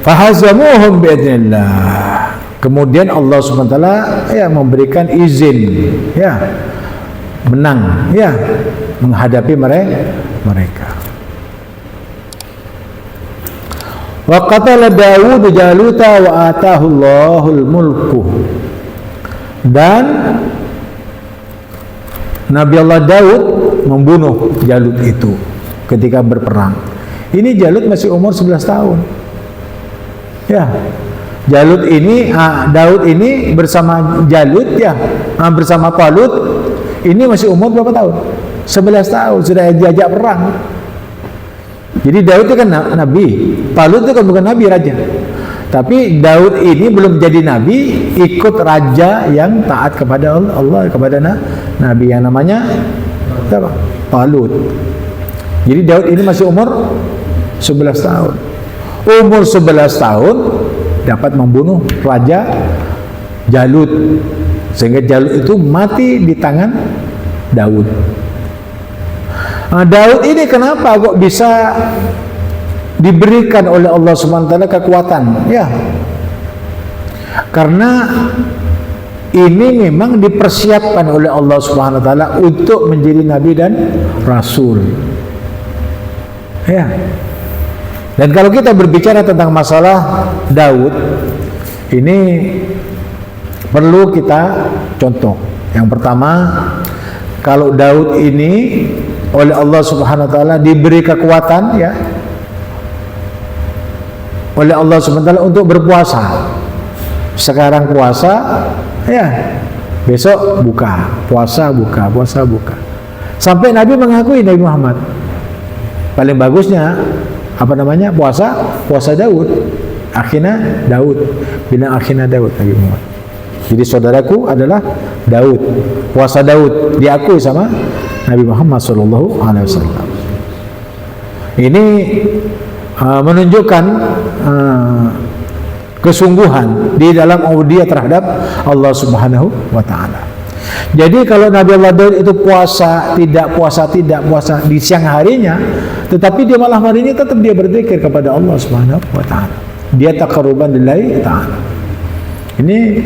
Fahazamuhum biidznillah. Kemudian Allah SWT ya memberikan izin ya menang ya menghadapi mereka. Wa qatala Daud Jaluta wa atahu Allahul mulku. Dan Nabi Allah Daud membunuh Jalut itu ketika berperang. Ini Jalut masih umur 11 tahun. Ya. Jalut ini Daud ini bersama Jalut ya, bersama Talut ini masih umur berapa tahun? 11 tahun sudah diajak perang. Jadi Daud itu kan nabi, Talut itu kan bukan nabi, raja. Tapi Daud ini belum jadi nabi, ikut raja yang taat kepada Allah, kepada nabi yang namanya apa? Talut. Jadi Daud ini masih umur 11 tahun. Umur 11 tahun dapat membunuh raja Jalut, sehingga Jalut itu mati di tangan Daud. Daud ini kenapa kok bisa diberikan oleh Allah SWT kekuatan? Ya, karena ini memang dipersiapkan oleh Allah SWT untuk menjadi nabi dan rasul. Ya. Dan kalau kita berbicara tentang masalah Daud, ini perlu kita contoh. Yang pertama, kalau Daud ini oleh Allah Subhanahu wa taala diberi kekuatan ya oleh Allah Subhanahu wa taala untuk berpuasa. Sekarang puasa ya, besok buka, puasa buka, puasa buka. Sampai Nabi mengakui, Nabi Muhammad paling bagusnya apa namanya? Puasa Daud. Akhina Daud. Bilang akhina Daud Nabi Muhammad. Jadi saudaraku adalah Daud. Puasa Daud diakui sama Nabi Muhammad SAW. Ini menunjukkan kesungguhan di dalam dia terhadap Allah Subhanahu wa taala. Jadi kalau Nabi Allah Daud itu puasa tidak puasa di siang harinya, tetapi dia malam harinya tetap dia berzikir kepada Allah Subhanahu wa taala. Dia taqarruban lillahi taala. Ini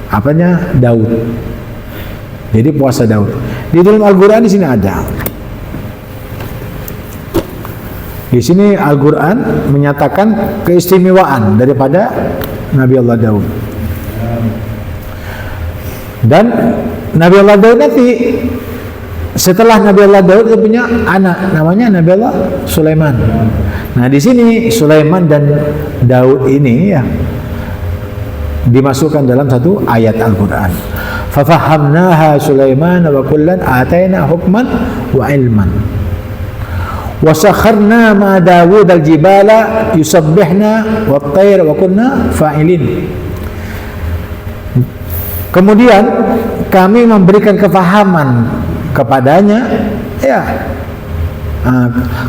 apanya? Daud. Jadi puasa Daud. Di dalam Al-Qur'an di sini ada. Di sini Al-Qur'an menyatakan keistimewaan daripada Nabi Allah Daud. Dan Nabi Allah Daud nanti setelah Nabi Allah Daud dia punya anak namanya Nabi Allah Sulaiman. Nah, di sini Sulaiman dan Daud ini ya dimasukkan dalam satu ayat Al-Qur'an. Fafahamnaha Sulaiman wa kullan ataina hukman wa ilman. Wa sakharna ma Dawud al-jibala yusabbihna wat-tayr wa kunna fa'ilin. Kemudian kami memberikan kefahaman kepadanya ya.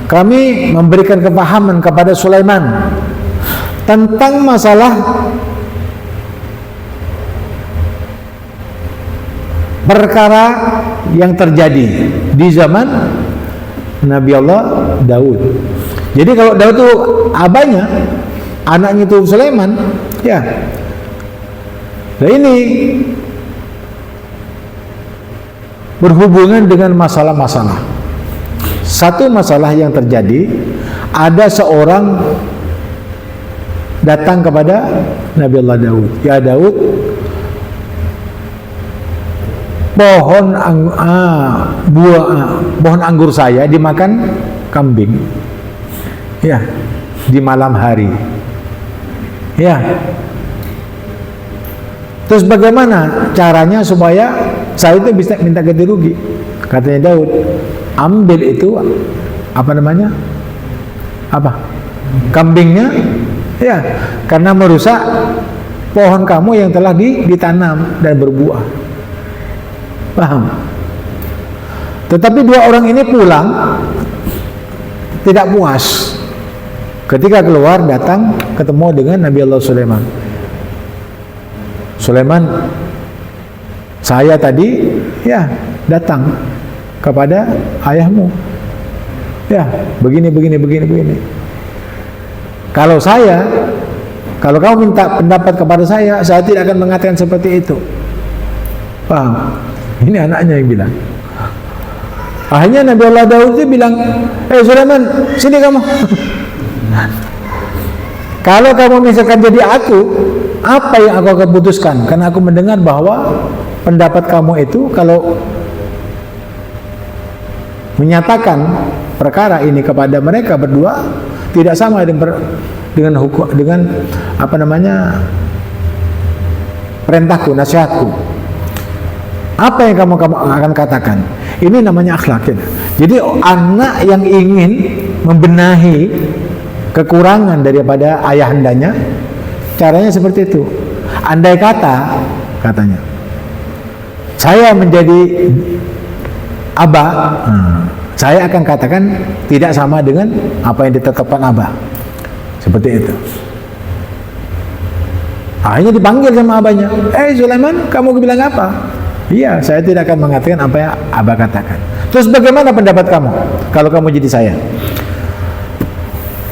Kami memberikan kefahaman kepada Sulaiman tentang masalah perkara yang terjadi di zaman Nabi Allah Daud. Jadi kalau Daud itu abahnya, anaknya itu Sulaiman, ya. Nah ini berhubungan dengan masalah-masalah. Satu masalah yang terjadi, ada seorang datang kepada Nabi Allah Daud. Ya Daud, pohon anggur saya dimakan kambing. Ya, di malam hari. Ya. Terus bagaimana caranya supaya saya itu bisa minta ganti rugi? Katanya Daud, ambil itu apa namanya? Apa? Kambingnya, ya, karena merusak pohon kamu yang telah ditanam dan berbuah. Paham? Tetapi dua orang ini pulang tidak puas. Ketika keluar datang ketemu dengan Nabi Allah Sulaiman. Sulaiman, saya tadi ya datang kepada ayahmu. Ya, begini. Kalau saya Kalau kamu minta pendapat kepada saya tidak akan mengatakan seperti itu. Paham? Ini anaknya yang bilang. Akhirnya Nabi Allah Daud itu bilang, Sulaiman, sini kamu. Kalau kamu misalkan jadi aku, apa yang aku akan putuskan? Karena aku mendengar bahwa pendapat kamu itu kalau menyatakan perkara ini kepada mereka berdua tidak sama dengan hukum, dengan perintahku, nasihatku. Apa yang kamu akan katakan? Ini namanya akhlak. Jadi anak yang ingin membenahi kekurangan daripada ayahandanya, caranya seperti itu. Andai kata, katanya, saya menjadi abah, saya akan katakan tidak sama dengan apa yang ditetapkan abah. Seperti itu. Akhirnya dipanggil sama abahnya. Sulaiman, kamu bilang apa? Iya, saya tidak akan mengatakan apa yang abah katakan. Terus bagaimana pendapat kamu? Kalau kamu jadi saya,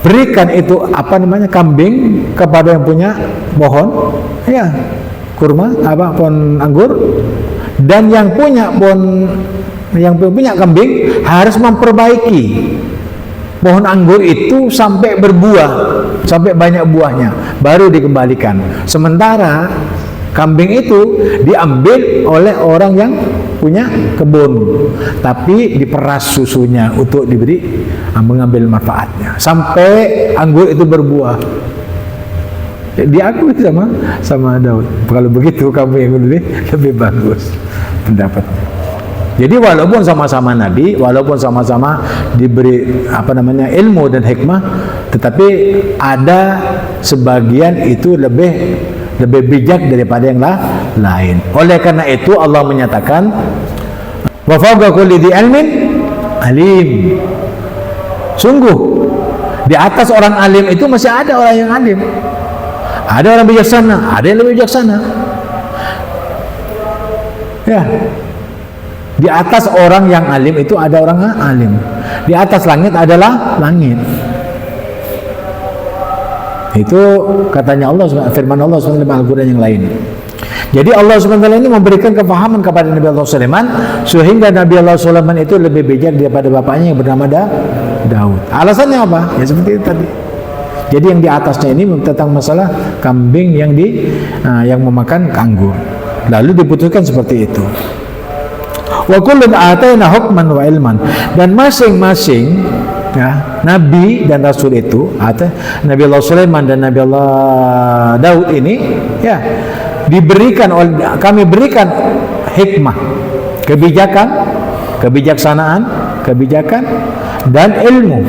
berikan itu kambing kepada yang punya pohon, ya, kurma, pohon anggur, dan yang punya kambing harus memperbaiki pohon anggur itu sampai berbuah, sampai banyak buahnya, baru dikembalikan. Sementara kambing itu diambil oleh orang yang punya kebun, tapi diperas susunya untuk mengambil manfaatnya sampai anggur itu berbuah. Diakui sama Daud. Kalau begitu kamu yang lebih bagus pendapatnya. Jadi walaupun sama-sama nabi, walaupun sama-sama diberi ilmu dan hikmah, tetapi ada sebagian itu lebih bijak daripada yang lain. Oleh karena itu Allah menyatakan, wa fawqa kulli dzi ilmin alim. Sungguh di atas orang alim itu masih ada orang yang alim. Ada orang bijaksana, ada yang lebih bijaksana. Ya. Di atas orang yang alim itu ada orang alim. Di atas langit adalah langit. Itu katanya Allah, firman Allah SWT dalam Al-Quran yang lain. Jadi Allah SWT ini memberikan kefahaman kepada Nabi Allah Sulaiman, sehingga Nabi Allah Sulaiman itu lebih bijak daripada bapaknya yang bernama Daud. Alasannya apa? Ya seperti itu tadi. Jadi yang di atasnya ini tentang masalah kambing yang memakan anggur. Lalu diputuskan seperti itu. Wa kullun atayna hukman wa ilman, dan masing-masing nabi dan rasul itu, Nabi Allah Sulaiman dan Nabi Allah Daud ini, kami berikan hikmah, kebijaksanaan, dan ilmu.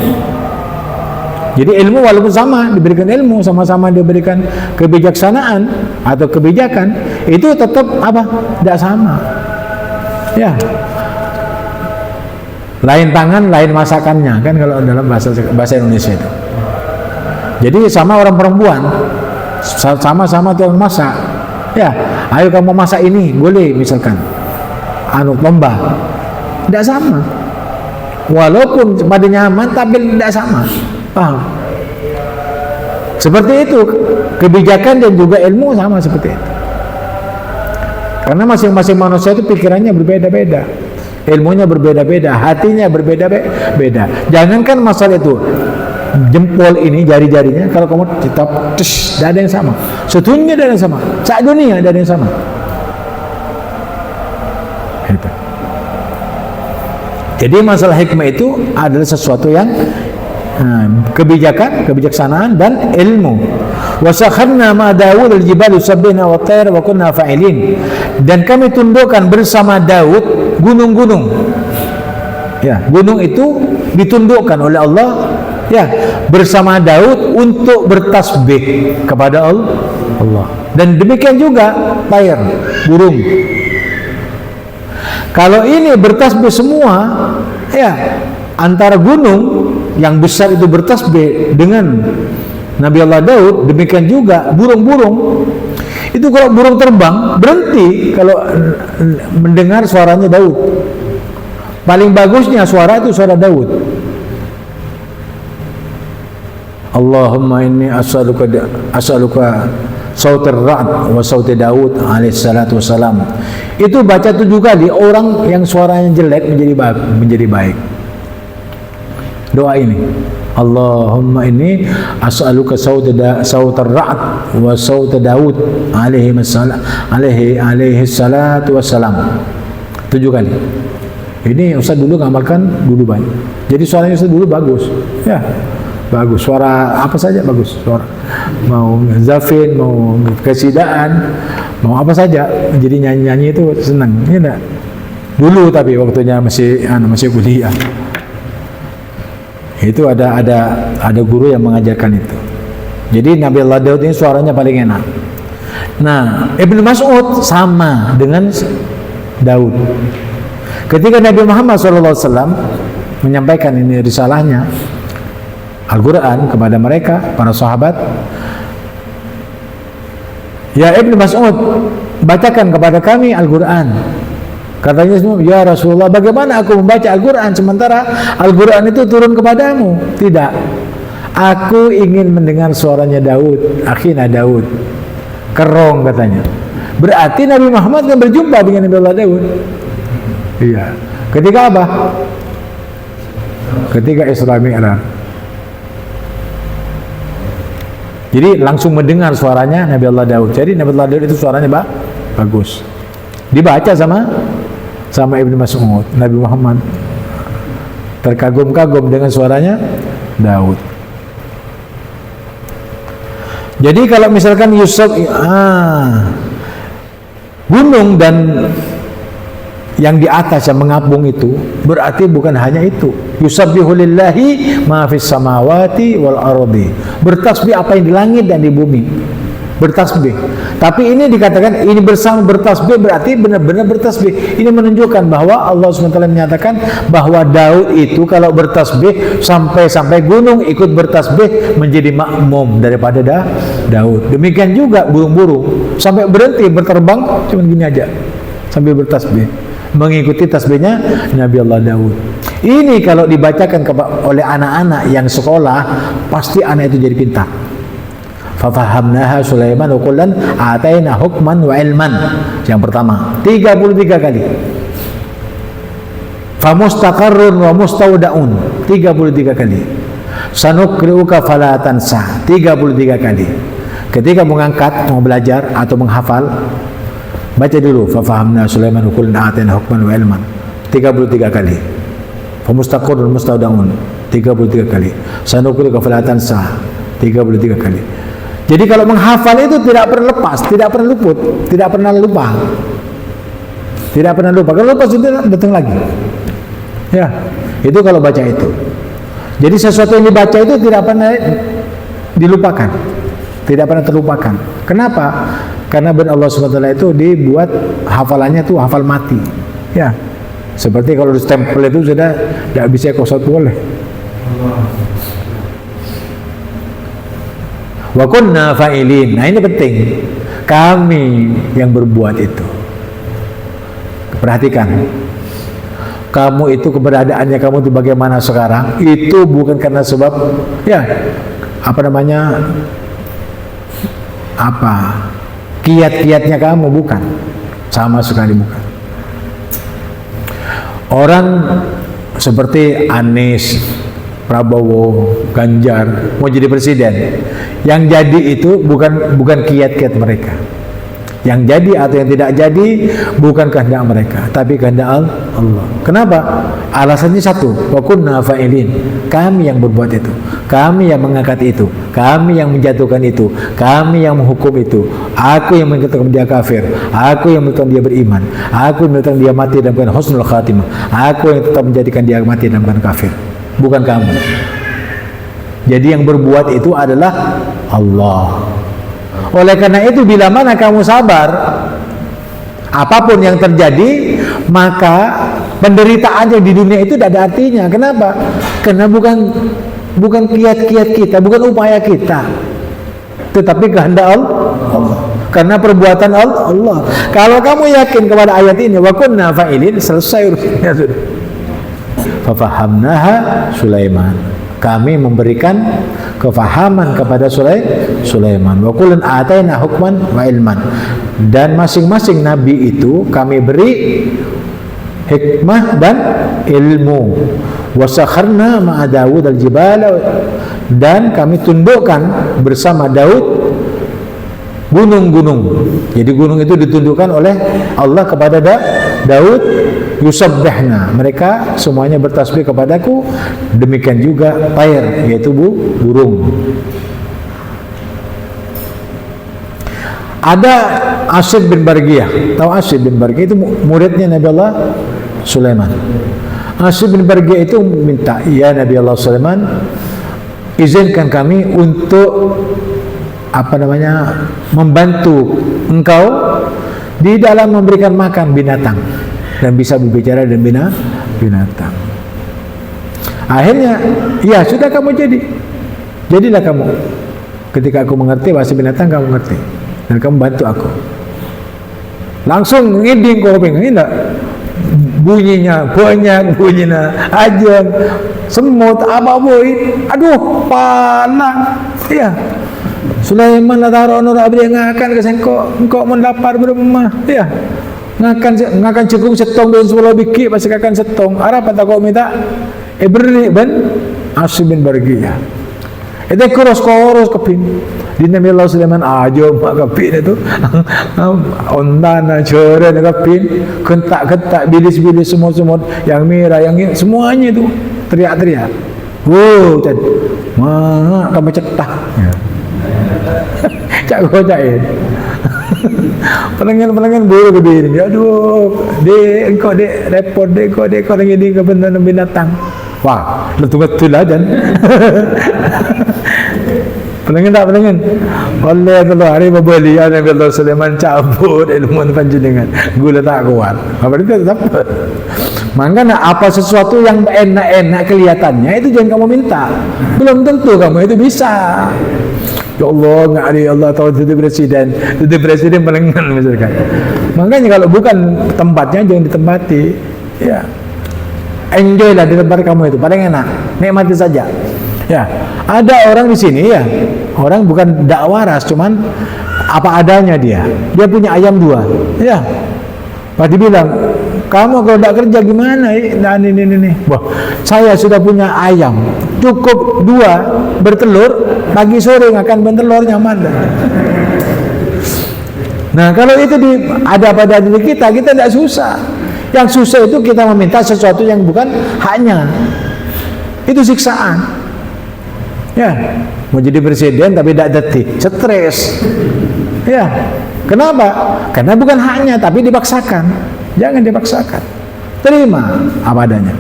Jadi ilmu walaupun sama diberikan ilmu, sama-sama diberikan kebijaksanaan atau kebijakan, itu tetap tidak sama. Ya, lain tangan, lain masakannya, kan kalau dalam bahasa Indonesia itu. Jadi sama orang perempuan, sama-sama tukang masak. Ya, ayo kamu masak ini, boleh misalkan. Lomba, tidak sama. Walaupun pada nyaman, tapi tidak sama. Paham? Seperti itu, kebijakan dan juga ilmu sama seperti itu. Karena masing-masing manusia itu pikirannya berbeda-beda, ilmunya berbeda-beda, hatinya berbeda-beda. Jangankan masalah itu, jempol ini, jari-jarinya, kalau kamu tetap tidak ada yang sama. Setunya tidak ada yang sama. Sak dunia tidak ada yang sama. Itu. Jadi masalah hikmah itu adalah sesuatu yang kebijaksanaan dan ilmu. Wasakharna ma Daud al-jibal yusabbihna wa tayr wa kunna fa'ilin. Dan kami tundukkan bersama Daud gunung-gunung. Ya, gunung itu ditundukkan oleh Allah bersama Daud untuk bertasbih kepada Allah. Dan demikian juga tayr, burung. Kalau ini bertasbih semua, antara gunung yang besar itu bertasbih dengan Nabi Allah Daud, demikian juga burung-burung. Itu kalau burung terbang berhenti kalau mendengar suaranya Daud. Paling bagusnya suara itu suara Daud. Allahumma inni as'aluka sautir ra'd wa sauti Daud alaihi salatu wassalam. Itu baca 7 kali, orang yang suaranya jelek menjadi baik. Doa ini, Allahumma inni as'aluka sautir ra'd wa sauti Daud alaihi salatu wassalam. 7 kali. Ini Ustaz dulu ngamalkan dulu banyak. Jadi suaranya Ustaz dulu bagus. Ya. Bagus, suara apa saja bagus, suara mau zafin, mau kesidaan, mau apa saja, jadi nyanyi itu senang, ya enggak? Dulu tapi waktunya masih kuliah, itu ada guru yang mengajarkan itu. Jadi Nabi Allah Daud ini suaranya paling enak. Nah, Ibnu Mas'ud sama dengan Daud. Ketika Nabi Muhammad SAW menyampaikan ini risalahnya Al-Quran kepada mereka, para sahabat, ya Ibnu Mas'ud, bacakan kepada kami Al-Quran. Katanya semua, ya Rasulullah, bagaimana aku membaca Al-Quran sementara Al-Quran itu turun kepadamu? Tidak, aku ingin mendengar suaranya Daud, akhina Daud. Kerong katanya. Berarti Nabi Muhammad kan berjumpa dengan Nabi Allah Daud. Iya. Ketika apa? Ketika Isra Mi'raj. Jadi langsung mendengar suaranya Nabi Allah Daud. Jadi Nabi Allah Daud itu suaranya bagus. Dibaca sama Ibnu Mas'ud. Nabi Muhammad terkagum-kagum dengan suaranya Daud. Jadi kalau misalkan Yusuf gunung dan yang di atas yang mengapung itu berarti bukan hanya itu. Yusabbihu lillahi ma fis samawati wal ardi. Bertasbih apa yang di langit dan di bumi. Bertasbih. Tapi ini dikatakan ini bersama bertasbih berarti benar-benar bertasbih. Ini menunjukkan bahwa Allah SWT menyatakan bahwa Daud itu kalau bertasbih sampai gunung ikut bertasbih menjadi makmum daripada Daud. Demikian juga burung-burung sampai berhenti berterbang cuma gini aja sambil bertasbih, mengikuti tasbihnya Nabi Allah Daud. Ini kalau dibacakan oleh anak-anak yang sekolah, pasti anak itu jadi pintar. Fafahamnaha Sulaiman wa kullan ataina hukman wa ilman. Yang pertama, 33 kali. Famustaqarrun wa mustaudaun, 33 kali. Sanukriuka fala tansa, 33 kali. Ketika mengangkat, mau belajar atau menghafal, baca dulu fafahamna Sulaiman kullu atina hukman wa ilman 33 kali. Famustaqarrun mustaudaun 33 kali. Sanukriuka fala tansa 33 kali. Jadi kalau menghafal itu tidak pernah lepas, tidak pernah luput, tidak pernah lupa. Tidak pernah lupa. Kalau lupa sudah datang lagi. Ya, itu kalau baca itu. Jadi sesuatu yang dibaca itu tidak pernah dilupakan. Tidak pernah terlupakan. Kenapa? Karena benar Allah SWT itu dibuat hafalannya itu hafal mati. Ya. Seperti kalau di stempel itu sudah tidak bisa kosot boleh. Wa kunna fa'ilin. Nah ini penting. Kami yang berbuat itu. Perhatikan. Kamu itu keberadaannya kamu itu bagaimana sekarang? Itu bukan karena sebab kiat-kiatnya kamu, bukan. Sama sekali bukan. Orang seperti Anies, Prabowo, Ganjar mau jadi presiden, yang jadi itu bukan kiat-kiat mereka. Yang jadi atau yang tidak jadi bukan kehendak mereka, tapi kehendak Allah. Kenapa? Alasannya satu, wa kunna fa'ilin. Kami yang berbuat itu, kami yang mengangkat itu, kami yang menjatuhkan itu, kami yang menghukum itu. Aku yang mengatakan dia kafir, aku yang mengatakan dia beriman, aku yang mengatakan dia mati dalam keadaan husnul khatimah, aku yang tetap menjadikan dia mati dalam keadaan kafir, bukan kamu. Jadi yang berbuat itu adalah Allah. Oleh karena itu bila mana kamu sabar, apapun yang terjadi, maka penderitaan yang di dunia itu tidak ada artinya. Kenapa? Karena bukan kiat-kiat kita, bukan upaya kita, tetapi kehendak Allah. Karena perbuatan Allah. Kalau kamu yakin kepada ayat ini, wa kunna fa'ilin, selesai urusannya sudah. Fafahamnaha Sulaiman. Kami memberikan kefahaman kepada Sulaiman. Wa kullan ataina hukman wa ilman. Dan masing-masing nabi itu kami beri hikmah dan ilmu. Wa sakharna ma'a Daud al-jibala, dan kami tundukkan bersama Daud gunung-gunung. Jadi gunung itu ditundukkan oleh Allah kepada Daud. Yusabbihna, mereka semuanya bertasbih kepadaku. Demikian juga tair, yaitu burung. Ada Asyid bin Bargiyah. Tahu Asyid bin Bargiyah? Itu muridnya Nabi Allah Sulaiman. Asyid bin Bargiyah itu minta, ya Nabi Allah Sulaiman, izinkan kami untuk membantu engkau di dalam memberikan makan binatang dan bisa berbicara dengan binatang. Akhirnya, ya sudah, kamu jadilah kamu. Ketika aku mengerti bahasa binatang, kamu mengerti dan kamu bantu aku. Langsung ngiding kau enggak, bunyinya banyak, bunyinya ajeng, semut, apa boy, aduh, palang, ya. Sulaiman la tarono abdi ngakan ke engkau mendapar berumah, ya. Ngakan cekung setong dan 10 biki pasti akan setong. Arah apa kau minta? Beri ben Asyid bin Bargiyah. Itu koros kepin. Di Nabi Allah Sulaiman ajo mak kepin itu. Ondana cere kepin, kentak bilis semut yang merah yang semuanya itu teriak-teriak. Wow, mana kamu cetak. Ya. Cak gocain. Penengan buru berdiri. Aduh, engkau repot kau lagi di kebenaran binatang. Wah, betul aja. Penengan. Oleh Allah hari membeli Nabi Allah Sulaiman cabut ilmu panjenengan. Gula tak kuat. Apa itu tetap. Makanya apa sesuatu yang enak-enak kelihatannya itu jangan kamu minta. Belum tentu kamu itu bisa. Ya Allah, nggak ada Allah tahu itu presiden penengan misalkan. Makanya kalau bukan tempatnya jangan ditempati. Ya, enjoy lah di tempat kamu itu, paling enak, nikmati saja. Ya, ada orang di sini ya, orang bukan dakwaras, cuman apa adanya dia punya ayam 2, ya. Pak dibilang, kamu kalau tidak kerja gimana? Nah ini. Wah, saya sudah punya ayam, cukup 2 bertelur, pagi sore akan bertelur nyaman. Nah kalau itu ada pada diri kita tidak susah. Yang susah itu kita meminta sesuatu yang bukan haknya. Itu siksaan. Ya, mau jadi presiden tapi tidak detik, stres. Ya, kenapa? Karena bukan haknya, tapi dipaksakan. Jangan dipaksakan. Terima apa adanya.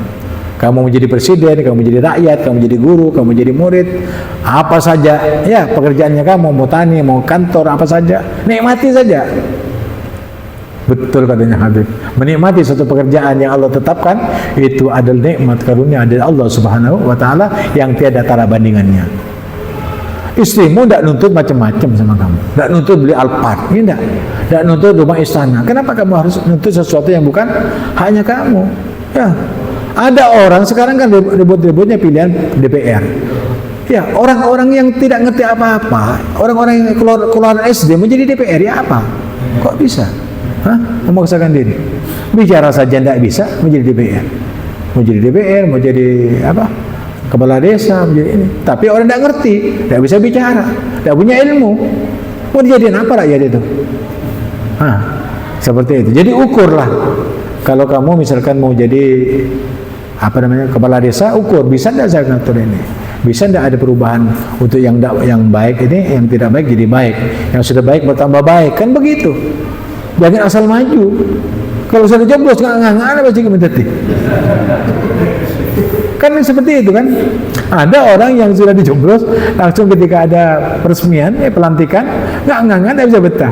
Kamu mau jadi presiden, kamu jadi rakyat, kamu jadi guru, kamu jadi murid, apa saja, ya pekerjaannya kamu, mau tani, mau kantor, apa saja, nikmati saja. Betul katanya Habib. Menikmati satu pekerjaan yang Allah tetapkan itu adalah nikmat karunia dari Allah Subhanahu wa taala yang tiada tara bandingannya. Istrimu tidak nuntut macam-macam sama kamu. Tidak nuntut beli Alphard, tidak. Tidak nuntut rumah istana. Kenapa kamu harus nuntut sesuatu yang bukan hanya kamu? Ya. Ada orang sekarang kan ribut-ributnya pilihan DPR. Ya, orang-orang yang tidak ngerti apa-apa, orang-orang yang keluar SD menjadi DPR, ya apa? Kok bisa? Memaksakan diri. Bicara saja tidak bisa menjadi DPR. Mau jadi DPR, mau jadi apa? Kepala desa, menjadi ini. Tapi orang tidak ngerti, tidak bisa bicara, tidak punya ilmu. Mau dijadiin apa rakyat itu? Seperti itu. Jadi ukurlah. Kalau kamu misalkan mau jadi kepala desa, ukur bisa tidak saya ngatur ini, bisa tidak ada perubahan untuk yang baik ini, yang tidak baik jadi baik, yang sudah baik bertambah baik, kan begitu. Jangan asal maju. Kalau sudah jeblos nggak pasti kementeti. Kan seperti itu kan. Ada orang yang sudah dijeblos langsung ketika ada peresmian, pelantikan, nggak bisa betah.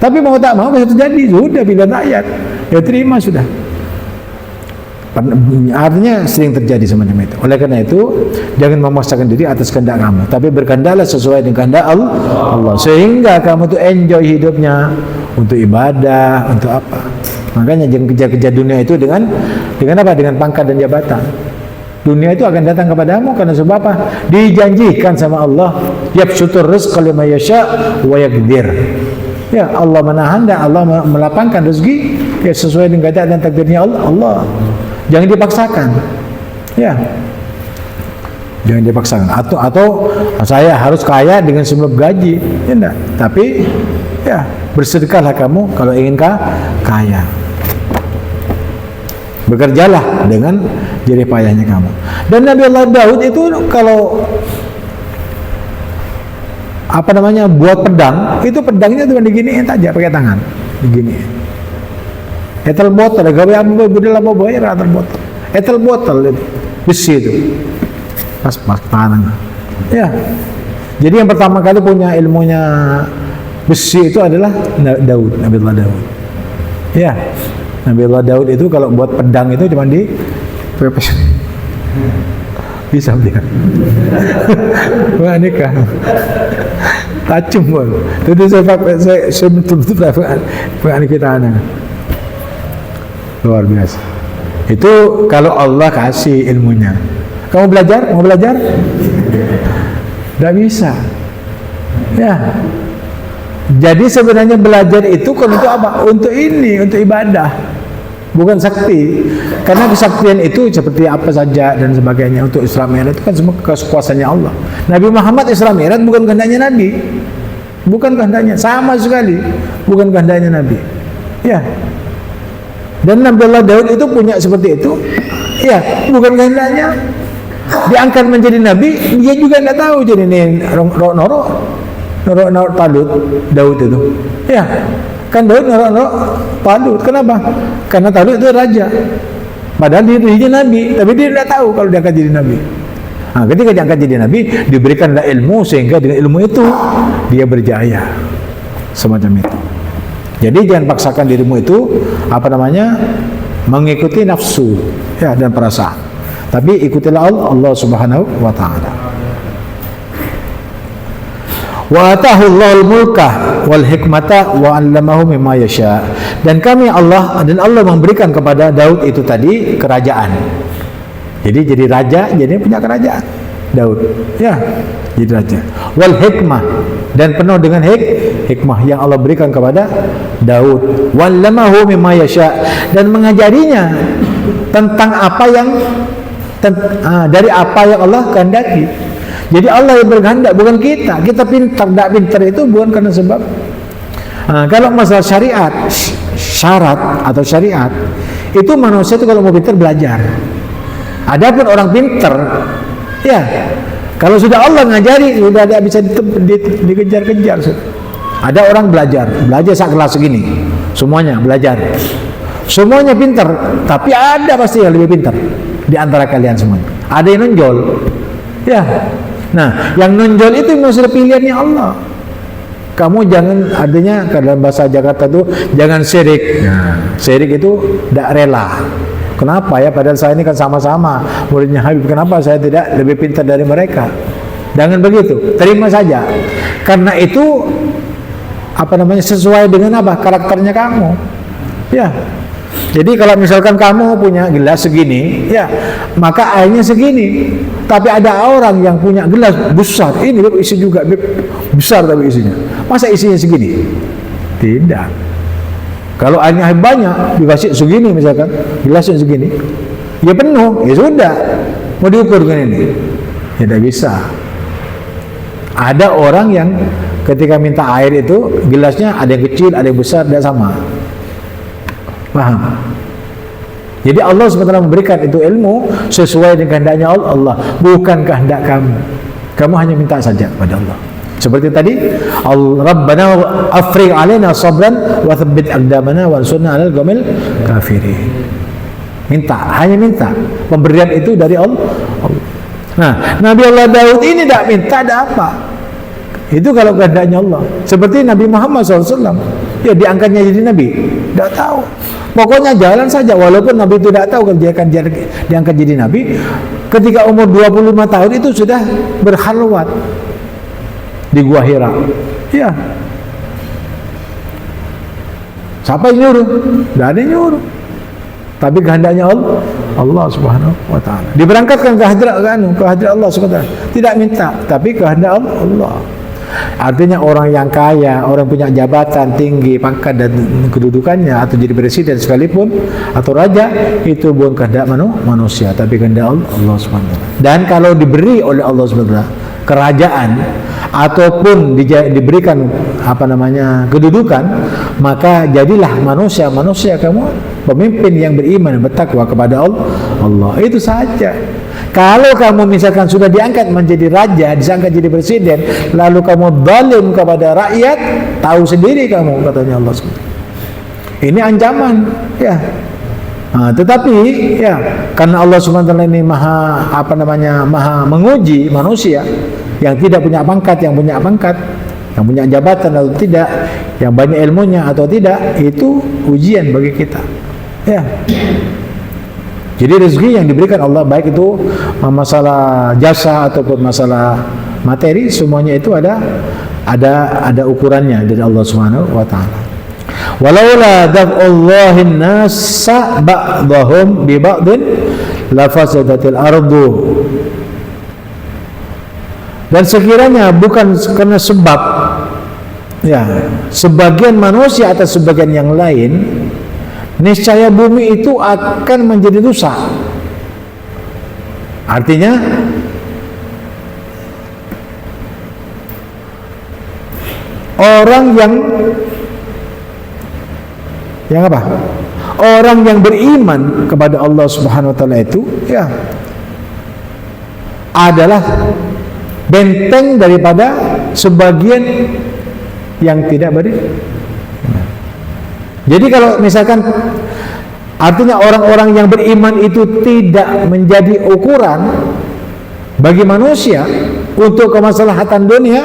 Tapi mau tak mau bisa terjadi, sudah pilihan rakyat, ya terima sudah. Artinya sering terjadi semacam itu. Oleh karena itu jangan memaksakan diri atas kehendak kamu, tapi berkehendaklah sesuai dengan kehendak Allah, sehingga kamu tuh enjoy hidupnya untuk ibadah, untuk apa. Makanya jangan kejar-kejar dunia itu dengan apa? Dengan pangkat dan jabatan. Dunia itu akan datang kepadamu karena sebab apa? Dijanjikan sama Allah, yabsutur rizqa liman yasha wa yaqdir. Ya, Allah menahan dan Allah melapangkan rezeki ya sesuai dengan keadaan dan takdirnya Allah. Jangan dipaksakan. Ya. Jangan dipaksakan. Atau saya harus kaya dengan sebab gaji. Ya enggak. Tapi ya, bersedekahlah kamu kalau ingin kaya. Bekerjalah dengan jerih payahnya kamu. Dan Nabi Allah Daud itu kalau buat pedang, itu pedangnya cuma diginiin aja pakai tangan, diginiin. Etel botol, gawe apa budal apa boy etel botol. Etel botol itu besi itu. Pas tangan. Ya. Jadi yang pertama kali punya ilmunya besi itu adalah Daud, Nabi Allah Daud. Ya. Nabi Allah Daud itu kalau buat pedang itu cuma di pepes. Bisa dia. Wah nikah. Tajam pun. Jadi saya betul-betul pengen kita anak. Luar biasa. Itu kalau Allah kasih ilmunya. Kamu belajar? Mau belajar? Tidak bisa. Ya. Jadi sebenarnya belajar itu kan untuk apa? Untuk ini, untuk ibadah. Bukan sakti. Karena kesaktian itu seperti apa saja dan sebagainya. Untuk Isra Mi'raj itu kan semua kekuasaannya Allah. Nabi Muhammad Isra Mi'raj bukan kehendaknya Nabi. Bukan kehendaknya, sama sekali bukan kehendaknya Nabi. Ya. Dan Nabi Allah Daud itu punya seperti itu. Ya, bukan kehendaknya. Diangkat menjadi nabi, dia juga tidak tahu jadi ini Noro Talut Daud itu. Ya. Kan Daud Noro Talut. Kenapa? Karena Talut itu raja. Padahal dirinya nabi, tapi dia tidak tahu kalau diangkat jadi nabi. Nah, ketika diangkat jadi nabi, diberikanlah ilmu sehingga dengan ilmu itu dia berjaya. Semacam itu. Jadi jangan paksakan dirimu itu mengikuti nafsu ya dan perasaan. Tapi ikutilah Allah Subhanahu wa taala. Wa atahu Allahul mulka wal hikmata wa 'allamahu mimma yasha. Dan Allah memberikan kepada Daud itu tadi kerajaan. Jadi raja, jadi punya kerajaan. Daud. Ya, jadi raja. Wal hikmah, dan penuh dengan hikmah yang Allah berikan kepada Daud. Wa 'allamahu mimma yasha, dan mengajarinya tentang apa yang dari apa yang Allah kehendaki. Jadi Allah yang berkehendak, bukan kita. Kita pintar, tidak pintar itu bukan karena sebab. Kalau masalah syarat atau syariat, itu manusia itu kalau mau pintar belajar. Adapun orang pintar, ya kalau sudah Allah ngajari, sudah tidak bisa dikejar-kejar. Ada orang belajar saat kelas segini, semuanya belajar, semuanya pintar, tapi ada pasti yang lebih pintar di antara kalian semuanya. Ada yang nonjol, ya. Nah, yang nonjol itu maksudnya pilihannya Allah. Kamu jangan, artinya dalam bahasa Jakarta itu jangan syirik. Nah, syirik itu tidak rela. Kenapa ya? Padahal saya ini kan sama-sama muridnya Habib. Kenapa saya tidak lebih pintar dari mereka? Jangan begitu. Terima saja. Karena itu sesuai dengan karakternya kamu. Ya. Jadi kalau misalkan kamu punya gelas segini, ya, maka airnya segini. Tapi ada orang yang punya gelas besar, ini isi juga besar tapi isinya. Masa isinya segini? Tidak. Kalau airnya banyak, dikasih segini misalkan, gelasnya segini, ya penuh, ya sudah. Mau diukur dengan ini? Tidak bisa. Ada orang yang ketika minta air itu, gelasnya ada yang kecil, ada yang besar, tidak sama. Paham? Jadi Allah SWT memberikan itu ilmu sesuai dengan kehendaknya Allah, bukan kehendak kamu. Kamu hanya minta saja pada Allah. Seperti tadi, Rabbana afrigh alaina sabran wa tsabbit aqdamana wansurna 'alal qaumil kafirin. Minta, hanya minta. Pemberian itu dari Allah. Nah, Nabi Allah Daud ini tidak minta, ada apa? Itu kalau kehendaknya Allah. Seperti Nabi Muhammad SAW, ya diangkatnya jadi Nabi, tidak tahu. Pokoknya jalan saja, walaupun Nabi itu tidak tahu kalau dia akan diangkat jadi Nabi. Ketika umur 25 tahun itu sudah berkhalwat di Gua Hira. Ya. Siapa yang nyuruh? Tidak ada yang nyuruh. Tapi kehendaknya Allah Subhanahu wa taala. Diberangkatkan ke hadirat Allah Subhanahu wa taala. Tidak minta, tapi kehendak Allah. Artinya orang yang kaya, orang punya jabatan tinggi, pangkat dan kedudukannya, atau jadi presiden sekalipun atau raja, itu bukan kehendak manusia, tapi kehendak Allah Subhanahu wa taala. Dan kalau diberi oleh Allah Subhanahu wa taala kerajaan ataupun diberikan kedudukan, maka jadilah manusia kamu pemimpin yang beriman, bertakwa kepada Allah. Itu saja. Kalau kamu misalkan sudah diangkat menjadi raja, disangka jadi presiden, lalu kamu zalim kepada rakyat, tahu sendiri kamu, katanya Allah SWT. Ini ancaman, ya. Tetapi ya, karena Allah SWT ini maha menguji manusia yang tidak punya pangkat, yang punya pangkat, yang punya jabatan atau tidak, yang banyak ilmunya atau tidak, itu ujian bagi kita. Ya. Jadi rezeki yang diberikan Allah, baik itu masalah jasa ataupun masalah materi, semuanya itu ada ukurannya dari Allah Subhanahu wa taala. Walaula daf'ullahin nasa ba'dahum bi ba'din lafasadatil ardu. Dan sekiranya bukan karena sebab ya sebagian manusia atas sebagian yang lain, niscaya bumi itu akan menjadi rusak. Artinya orang yang apa? Orang yang beriman kepada Allah Subhanahu wa taala itu ya adalah benteng daripada sebagian yang tidak beriman. Jadi kalau misalkan artinya orang-orang yang beriman itu tidak menjadi ukuran bagi manusia untuk kemaslahatan dunia,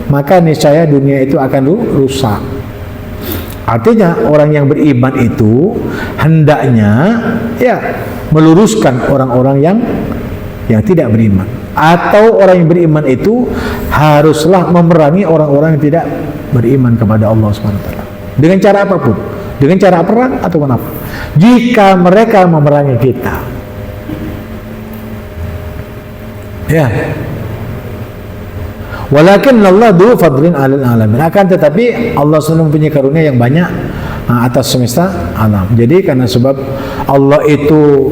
maka niscaya dunia itu akan rusak. Artinya orang yang beriman itu hendaknya ya meluruskan orang-orang yang tidak beriman, atau orang yang beriman itu haruslah memerangi orang-orang yang tidak beriman kepada Allah Subhanahu wa taala. Dengan cara apapun, dengan cara perang atau apa, jika mereka memerangi kita, ya. Walakin Allah du fadlin alal alamin. Akan tetapi Allah selalu mempunyai karunia yang banyak atas semesta alam. Jadi karena sebab Allah itu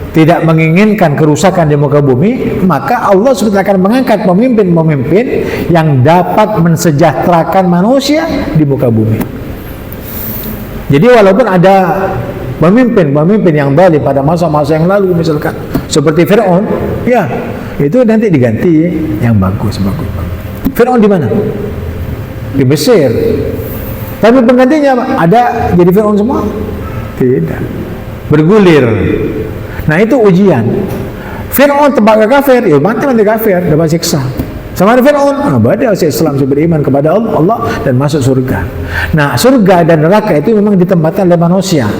tidak menginginkan kerusakan di muka bumi, maka Allah sebetulnya akan mengangkat pemimpin-pemimpin yang dapat mensejahterakan manusia di muka bumi. Jadi walaupun ada pemimpin yang zalim pada masa-masa yang lalu, misalkan seperti Fir'aun, ya itu nanti diganti yang bagus. Fir'aun di mana? Di Mesir. Tapi penggantinya apa? Ada jadi Fir'aun semua? Tidak. Bergulir. Nah itu ujian. Fir'aun tempat kafir, ya mati kafir, dapat siksa. Sama ada Fir'aun, badai Islam beriman kepada Allah dan masuk surga. Nah surga dan neraka itu memang ditempatkan oleh manusia.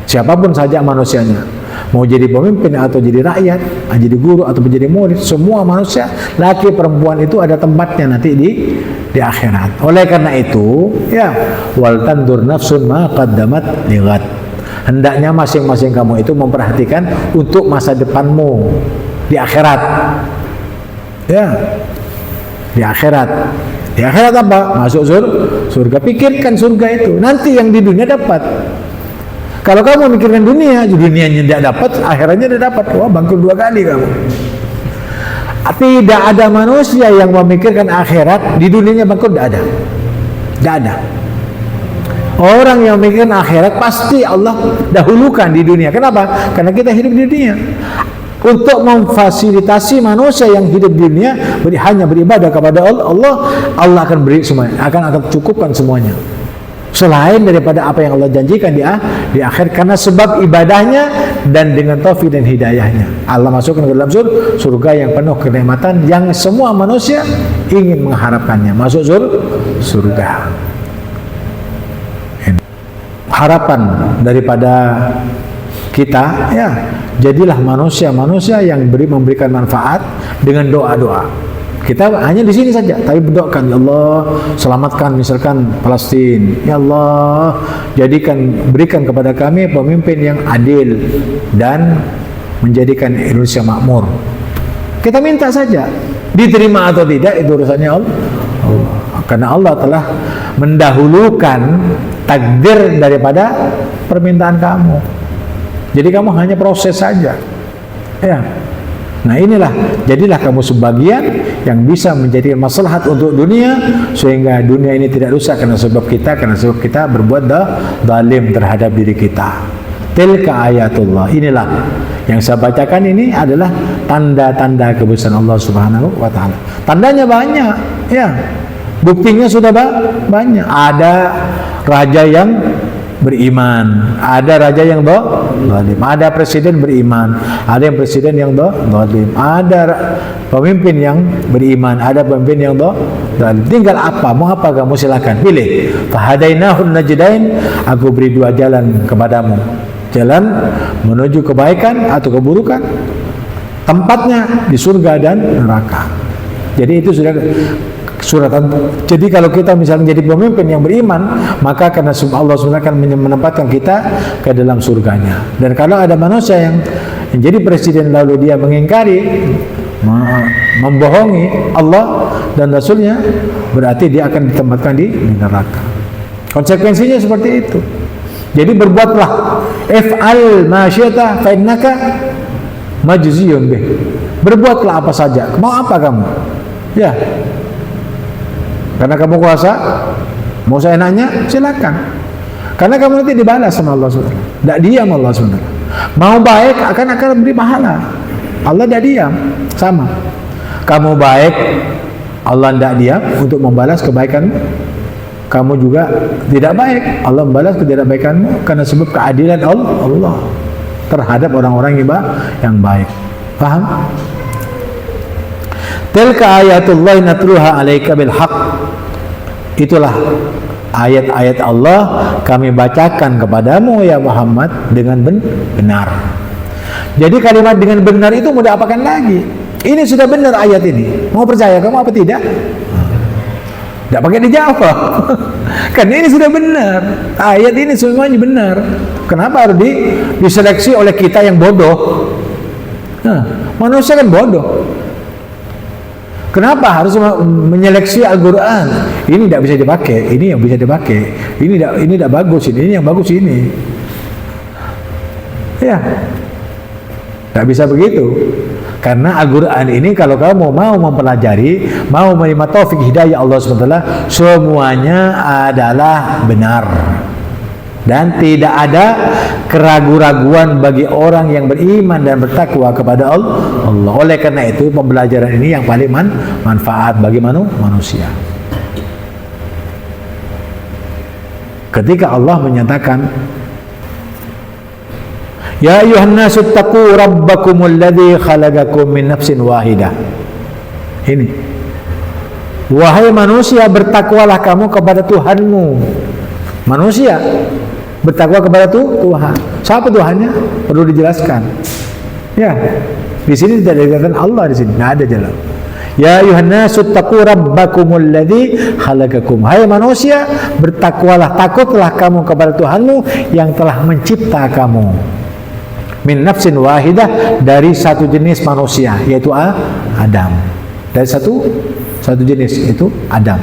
Siapapun saja manusianya, mau jadi pemimpin atau jadi rakyat, jadi guru atau menjadi murid, semua manusia, laki perempuan itu ada tempatnya nanti di akhirat. Oleh karena itu, ya wal tandur nafsun ma qaddamat lighat. Hendaknya masing-masing kamu itu memperhatikan untuk masa depanmu di akhirat. Ya, di akhirat. Di akhirat apa? Masuk surga. Pikirkan surga itu. Nanti yang di dunia dapat. Kalau kamu mikirkan dunianya tidak dapat, akhiratnya tidak dapat. Wah, bangkrut 2 kali kamu. Tidak ada manusia yang memikirkan akhirat di dunianya bangkrut, tidak ada. Tidak ada. Orang yang memikirkan akhirat pasti Allah dahulukan di dunia. Kenapa? Karena kita hidup di dunia. Untuk memfasilitasi manusia yang hidup di dunia hanya beribadah kepada Allah akan beri semuanya, akan cukupkan semuanya. Selain daripada apa yang Allah janjikan di akhir, karena sebab ibadahnya dan dengan taufik dan hidayahnya Allah masukkan ke dalam surga yang penuh kenikmatan yang semua manusia ingin mengharapkannya, masuk surga. Harapan daripada kita, ya jadilah manusia-manusia yang memberikan manfaat dengan doa-doa. Kita hanya di sini saja, tapi berdoakan, ya Allah, selamatkan misalkan Palestina. Ya Allah, berikan kepada kami pemimpin yang adil dan menjadikan Indonesia makmur. Kita minta saja, diterima atau tidak itu urusannya Allah. Karena Allah telah mendahulukan takdir daripada permintaan kamu. Jadi kamu hanya proses saja. Ya. Nah inilah, jadilah kamu sebagian yang bisa menjadi maslahat untuk dunia, sehingga dunia ini tidak rusak karena sebab kita berbuat zalim terhadap diri kita. Tilka ayatullah. Inilah yang saya bacakan, ini adalah tanda-tanda kebesaran Allah Subhanahu wa taala. Tandanya banyak, ya. Buktinya sudah banyak. Ada raja yang beriman, ada raja yang zalim, ada presiden beriman, ada yang presiden yang zalim, ada pemimpin yang beriman, ada pemimpin yang zalim. Tinggal apa, mau apa kamu silakan pilih. Fahadainahun najdain, aku beri dua jalan kepadamu, jalan menuju kebaikan atau keburukan, tempatnya di surga dan neraka. Jadi itu sudah suratan. Jadi kalau kita misalnya jadi pemimpin yang beriman, maka karena Allah SWT akan menempatkan kita ke dalam surganya. Dan kalau ada manusia yang menjadi presiden lalu dia mengingkari, membohongi Allah dan Rasulnya, berarti dia akan ditempatkan di neraka. Konsekuensinya seperti itu. Jadi berbuatlah, if'al ma syi'ta fa innaka majziyun bih. Berbuatlah apa saja. Mau apa kamu? Ya. Karena kamu kuasa, mau saya nanya, silakan. Karena kamu nanti dibalas sama Allah SWT. Tidak diam Allah SWT. Mau baik akan beri pahala. Allah tidak diam, sama. Kamu baik, Allah tidak diam untuk membalas kebaikanmu. Kamu juga tidak baik, Allah membalas ketidakbaikanmu karena sebab keadilan Allah terhadap orang-orang yang baik. Paham? Tilka ayatullah natluha alaika bil haq. Itulah ayat-ayat Allah kami bacakan kepadamu ya Muhammad dengan benar. Jadi kalimat dengan benar itu mau diapakan lagi? Ini sudah benar ayat ini. Mau percaya kamu apa tidak? Tidak pakai dijawab. Karena ini sudah benar. Ayat ini semuanya benar. Kenapa harus diseleksi oleh kita yang bodoh? Nah, manusia kan bodoh. Kenapa harus menyeleksi Al-Quran? Ini tidak bisa dipakai, ini yang bisa dipakai. Ini tidak bagus, ini yang bagus ini. Ya, tidak bisa begitu. Karena Al-Quran ini kalau kamu mau mempelajari, mau menerima taufik hidayah Allah SWT, semuanya adalah benar. Dan tidak ada keraguan-raguan bagi orang yang beriman dan bertakwa kepada Allah. Oleh karena itu pembelajaran ini yang paling manfaat bagi manusia. Ketika Allah menyatakan, ya ayuhan nasu taqu rabbakumul ladzi khalaqakum min nafsin wahidah. Ini, wahai manusia, bertakwalah kamu kepada Tuhanmu. Manusia bertakwa kepada Tuhan. Siapa Tuhannya? Perlu dijelaskan. Ya, di sini tidak dikatakan Allah, di sini nggak ada jalan. Ya ayuhan nasu taqu rabbakumul ladzi khalaqakum. Hai manusia, bertakwalah, takutlah kamu kepada Tuhanmu yang telah mencipta kamu. Min nafsin wahidah, dari satu jenis manusia, yaitu Adam. Dari satu jenis, itu Adam.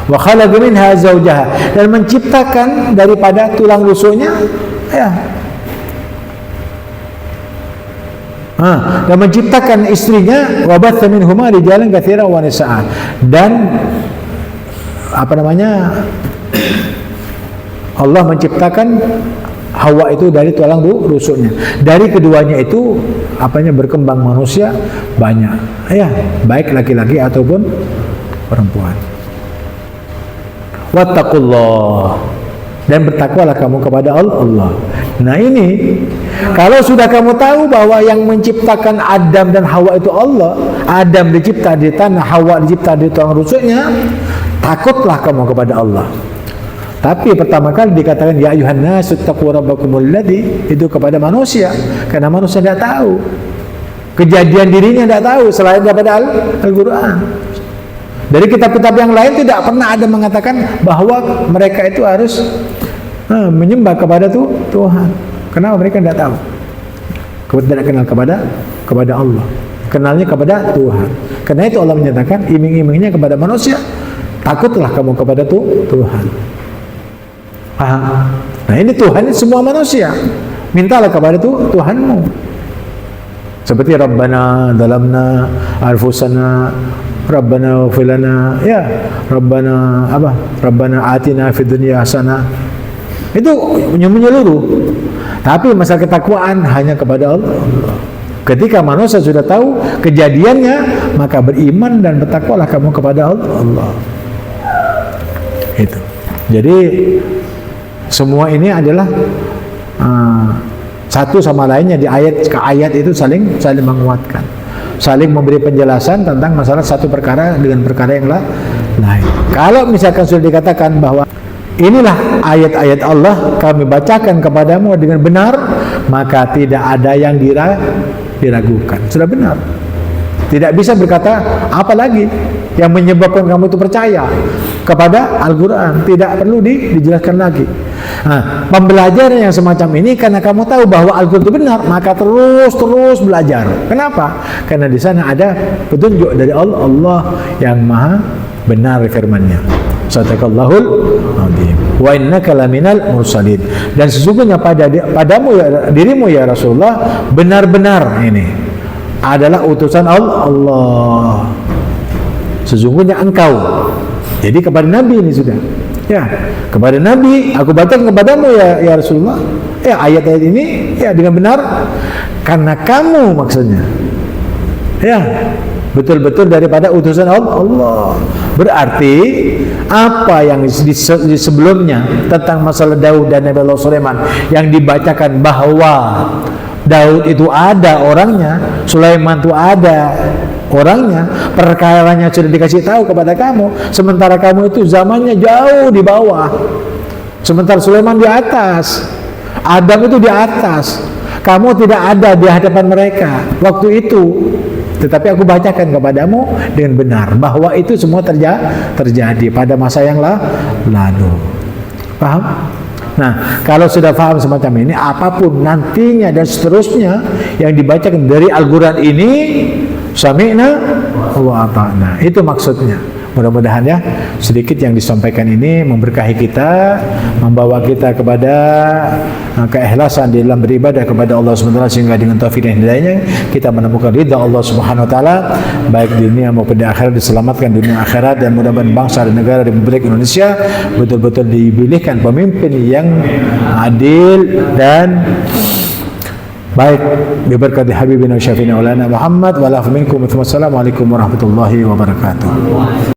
Wa khalaqa minha zawjaha, dan menciptakan daripada tulang rusuknya, ya. Dan menciptakan istrinya, wa batha minhuma rijalan katsiran wa nisaa, dan Allah menciptakan Hawa itu dari tulang rusuknya. Dari keduanya itu berkembang manusia banyak, ya, baik laki-laki ataupun perempuan. Wattaqullah, dan bertakwalah kamu kepada Allah. Nah ini, kalau sudah kamu tahu bahwa yang menciptakan Adam dan Hawa itu Allah, Adam dicipta di tanah, Hawa dicipta di tulang rusuknya, takutlah kamu kepada Allah. Tapi pertama kali dikatakan ya ayuhan nasu taqu rabbakumul ladzi, itu kepada manusia, karena manusia tidak tahu kejadian dirinya, tidak tahu selain daripada Al-Quran. Dari kitab-kitab yang lain tidak pernah ada mengatakan bahwa mereka itu harus menyembah kepada Tuhan. Kenapa mereka tidak tahu? Tidak kenal kepada Allah, kenalnya kepada Tuhan. Karena itu Allah menyatakan iming-imingnya kepada manusia, takutlah kamu kepada Tuhan. Paham? Nah ini Tuhan ini semua manusia. Mintalah kepada Tuhanmu. Seperti Rabbana dalamna anfusana, Rabbana ighfir lana, ya Rabbana apa? Rabbana atina fid dunya hasanah. Itu menyeluruh. Tapi masalah ketakwaan hanya kepada Allah. Ketika manusia sudah tahu kejadiannya, maka beriman dan bertakwalah kamu kepada Allah. Itu. Jadi semua ini adalah satu sama lainnya di ayat ke ayat itu saling menguatkan, saling memberi penjelasan tentang masalah satu perkara dengan perkara yang lain. Kalau misalkan sudah dikatakan bahwa inilah ayat-ayat Allah kami bacakan kepadamu dengan benar, maka tidak ada yang diragukan. Sudah benar. Tidak bisa berkata apa lagi yang menyebabkan kamu itu percaya kepada Al-Quran. Tidak perlu dijelaskan lagi. Nah, pembelajaran yang semacam ini karena kamu tahu bahwa Al-Quran itu benar, maka terus belajar. Kenapa? Karena di sana ada petunjuk dari Allah yang maha benar firman-Nya. Sadaqallahul azim. Wa innaka laminal mursalin. Dan sesungguhnya padamu ya, dirimu ya Rasulullah benar-benar ini adalah utusan Allah. Sesungguhnya engkau. Jadi kepada Nabi ini sudah. Ya, kepada Nabi aku bacakan kepadamu ya Rasulullah. Ya ayat-ayat ini ya dengan benar karena kamu maksudnya. Ya, betul-betul daripada utusan Allah. Berarti apa yang di sebelumnya tentang masalah Daud dan Nabi Allah Sulaiman yang dibacakan bahwa Daud itu ada orangnya, Sulaiman itu ada orangnya, perkaranya sudah dikasih tahu kepada kamu, sementara kamu itu zamannya jauh di bawah, sementara Sulaiman di atas, Adam itu di atas, kamu tidak ada di hadapan mereka waktu itu. Tetapi aku bacakan kepadamu dengan benar bahwa itu semua terjadi pada masa yang lalu. Paham? Nah, kalau sudah paham semacam ini, apapun nantinya dan seterusnya yang dibacakan dari Al-Quran ini, sami'na wa ata'na. Itu maksudnya. Mudah-mudahan ya sedikit yang disampaikan ini memberkahi kita, membawa kita kepada keikhlasan di dalam beribadah kepada Allah SWT, sehingga dengan taufik dan hidayahnya kita menemukan ridha Allah Subhanahu wa taala baik di dunia maupun di akhirat, diselamatkan dunia akhirat, dan mudah-mudahan bangsa dan negara Republik Indonesia betul-betul dipilihkan pemimpin yang adil dan baik biberkati habibina syafiina ulana Muhammad wa la minkum. Wassalamualaikum warahmatullahi wabarakatuh.